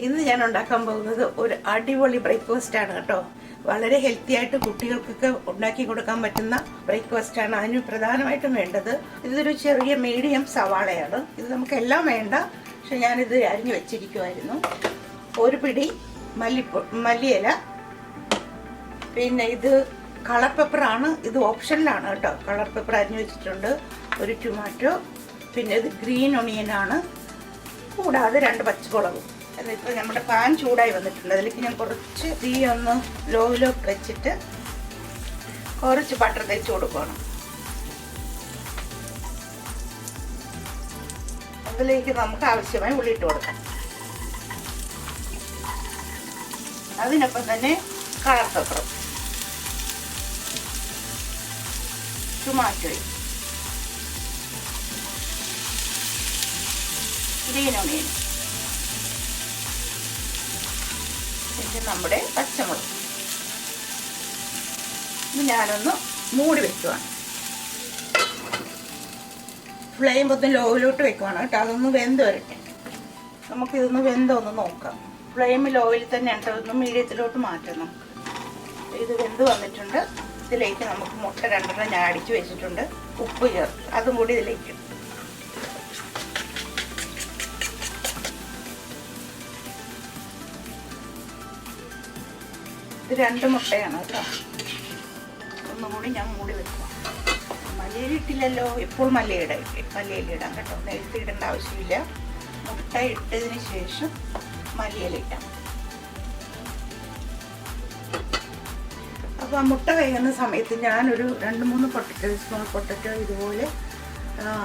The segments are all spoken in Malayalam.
ഇന്ന് ഞാൻ ഉണ്ടാക്കാൻ പോകുന്നത് ഒരു അടിപൊളി ബ്രേക്ക്ഫാസ്റ്റ് ആണ് കേട്ടോ. വളരെ ഹെൽത്തി ആയിട്ട് കുട്ടികൾക്കൊക്കെ ഉണ്ടാക്കി കൊടുക്കാൻ പറ്റുന്ന ബ്രേക്ക്ഫാസ്റ്റ് ആണ്. അതിന് പ്രധാനമായിട്ടും വേണ്ടത് ഇതൊരു ചെറിയ മീഡിയം സവാളയാണ്. ഇത് നമുക്ക് എല്ലാം വേണ്ട, പക്ഷെ ഞാനിത് അരിഞ്ഞു വെച്ചിരിക്കുമായിരുന്നു. ഒരു പിടി മല്ലിയില, പിന്നെ ഇത് കളർ പെപ്പറാണ്, ഇത് ഓപ്ഷനിലാണ് കേട്ടോ. കളർ പെപ്പർ അരിഞ്ഞു വെച്ചിട്ടുണ്ട്. ഒരു ടൊമാറ്റോ, പിന്നെ ഇത് ഗ്രീൻ ഒണിയനാണ്, കൂടാതെ 2 പച്ചമുളകും. അതിപ്പോൾ നമ്മുടെ പാൻ ചൂടായി വന്നിട്ടുണ്ട്. അതിലേക്ക് ഞാൻ കുറച്ച് തീ ഒന്ന് ലോയിലോട്ട് വെച്ചിട്ട് കുറച്ച് ബട്ടർ തേച്ച് കൊടുക്കണം. അതിലേക്ക് നമുക്ക് ആവശ്യമായി ഉള്ളിട്ട് കൊടുക്കാം. അതിനൊപ്പം തന്നെ കളർ പെപ്പറും ടൊമാറ്റോയും ഗ്രീൻ ഒണിയനും പിന്നെ നമ്മുടെ പച്ചമുളക്. ഇത് ഞാനൊന്ന് മൂടി വെക്കുവാണ്. ഫ്ലെയിം ഒന്ന് ലോയിലോട്ട് വെക്കുവാണ് കേട്ടോ. അതൊന്ന് വെന്ത് വരട്ടെ. നമുക്കിതൊന്ന് വെന്തൊന്ന് നോക്കാം. ഫ്ലെയിം ലോയിൽ തന്നെ ഉണ്ടോ, ഒന്ന് മീഡിയത്തിലോട്ട് മാറ്റണം. ഇത് വെന്ത് വന്നിട്ടുണ്ട്. ഇതിലേക്ക് നമുക്ക് മുട്ട 2 ഞാൻ അടിച്ചു വെച്ചിട്ടുണ്ട്. ഉപ്പ് ചേർത്ത് അതും കൂടി ഇതിലേക്ക്. ഇത് 2 മുട്ടയാണ് കേട്ടോ. ഒന്നും കൂടി ഞാൻ മൂടി വെക്കുക. മല്ലിയില ഇട്ടില്ലല്ലോ, എപ്പോൾ മല്ലിയില ഇടാം കേട്ടോ. നേരത്തെ ഇടേണ്ട ആവശ്യമില്ല. മുട്ട ഇട്ടതിന് ശേഷം മല്ലിയില ഇട്ടാം. അപ്പോൾ ആ മുട്ട വേകുന്ന സമയത്ത് ഞാനൊരു 2-3 സ്മോൾ പൊട്ടറ്റോ ഇതുപോലെ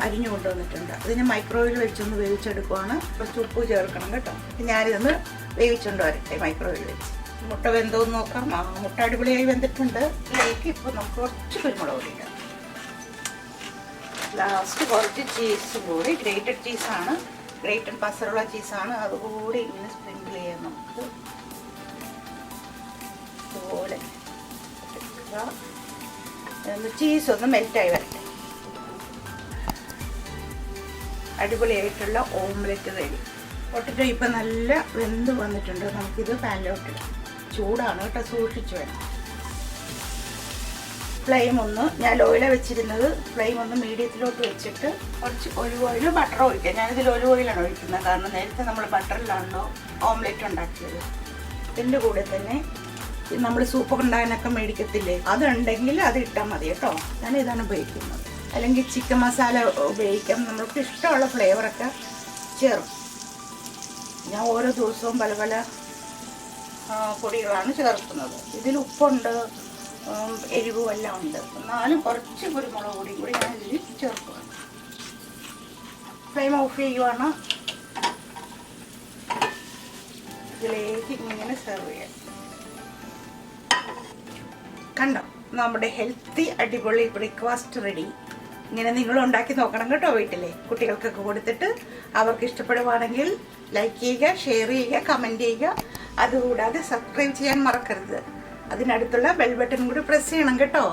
അരിഞ്ഞു കൊണ്ടുവന്നിട്ടുണ്ട്. അതിന് മൈക്രോവേവിൽ വെച്ചൊന്ന് വേവിച്ചെടുക്കുവാണ്. കുറച്ച് ഉപ്പ് ചേർക്കണം കേട്ടോ. ഞാനിതൊന്ന് വേവിച്ചുകൊണ്ട് വരട്ടെ മൈക്രോവേവിൽ വെച്ച്. മുട്ട വെന്തോന്ന് നോക്കാം. മുട്ട അടിപൊളിയായി വെന്തിട്ടുണ്ട്. ഇതിലേക്ക് ഇപ്പോൾ നമുക്ക് കുറച്ച് കുരുമുളക് പൊടി ഇടാം. ലാസ്റ്റ് കുറച്ച് ചീസ് കൂടി, ഗ്രേറ്റഡ് ചീസാണ്, ഗ്രേറ്റഡ് മസാല ചീസാണ്. അതുകൂടി ഇങ്ങനെ സ്പ്രിങ്കിൾ ചെയ്യാം. നമുക്ക് ഇതുപോലെ ചീസ് ഒന്ന് മെൽറ്റായി വരട്ടെ. അടിപൊളിയായിട്ടുള്ള ഓംലെറ്റ് റെഡി. പൊട്ടറ്റോ ഇപ്പം നല്ല വെന്ത് വന്നിട്ടുണ്ട്. നമുക്കിത് പാനിലോട്ടിടാം. ചൂടാണ് കേട്ടോ, സൂക്ഷിച്ചു വേണം. ഫ്ലെയിം ഒന്ന്, ഞാൻ ഓയിലാണ് വെച്ചിരുന്നത്, ഫ്ലെയിം ഒന്ന് മീഡിയത്തിലോട്ട് വെച്ചിട്ട് കുറച്ച് ഒലിവ് ഓയിൽ ബട്ടർ ഒഴിക്കാം. ഞാനിതിൽ ഒലിവ് ഓയിലാണ് ഒഴിക്കുന്നത്, കാരണം നേരത്തെ നമ്മൾ ബട്ടറിലാണല്ലോ ഓംലെറ്റ് ഉണ്ടാക്കിയത്. ഇതിൻ്റെ കൂടെ തന്നെ നമ്മൾ സൂപ്പ് ഉണ്ടാകാനൊക്കെ മേടിക്കത്തില്ലേ, അതുണ്ടെങ്കിൽ അത് ഇട്ടാൽ മതി കേട്ടോ. ഞാൻ ഇതാണ് ഉപയോഗിക്കുന്നത്. അല്ലെങ്കിൽ ചിക്കൻ മസാല ഉപയോഗിക്കാം. നമ്മൾക്ക് ഇഷ്ടമുള്ള ഫ്ലേവറൊക്കെ ചേർക്കും. ഞാൻ ഓരോ ദിവസവും പല പല പൊടികളാണ് ചേർക്കുന്നത്. ഇതിൽ ഉപ്പുണ്ട്, എരിവും എല്ലാം ഉണ്ട്. എന്നാലും കുറച്ച് കുരുമുളക് പൊടിയും കൂടി ഞാൻ ഇതിൽ ചേർക്കുക. ഫ്ലെയിം ഓഫ് ചെയ്യുവാണ്. ഇതിലേക്ക് ഇങ്ങനെ സെർവ് ചെയ്യാം. കണ്ടോ, നമ്മുടെ ഹെൽത്തി അടിപൊളി ബ്രേക്ക്ഫാസ്റ്റ് റെഡി. ഇങ്ങനെ നിങ്ങൾ ഉണ്ടാക്കി നോക്കണം കേട്ടോ വീട്ടിലെ കുട്ടികൾക്കൊക്കെ കൊടുത്തിട്ട്. അവർക്ക് ഇഷ്ടപ്പെടുവാണെങ്കിൽ ലൈക്ക് ചെയ്യുക, ഷെയർ ചെയ്യുക, കമൻറ്റ് ചെയ്യുക. അതുകൂടാതെ സബ്സ്ക്രൈബ് ചെയ്യാൻ മറക്കരുത്. അതിനടുത്തുള്ള ബെൽ ബട്ടൺ കൂടി പ്രസ് ചെയ്യണം കേട്ടോ.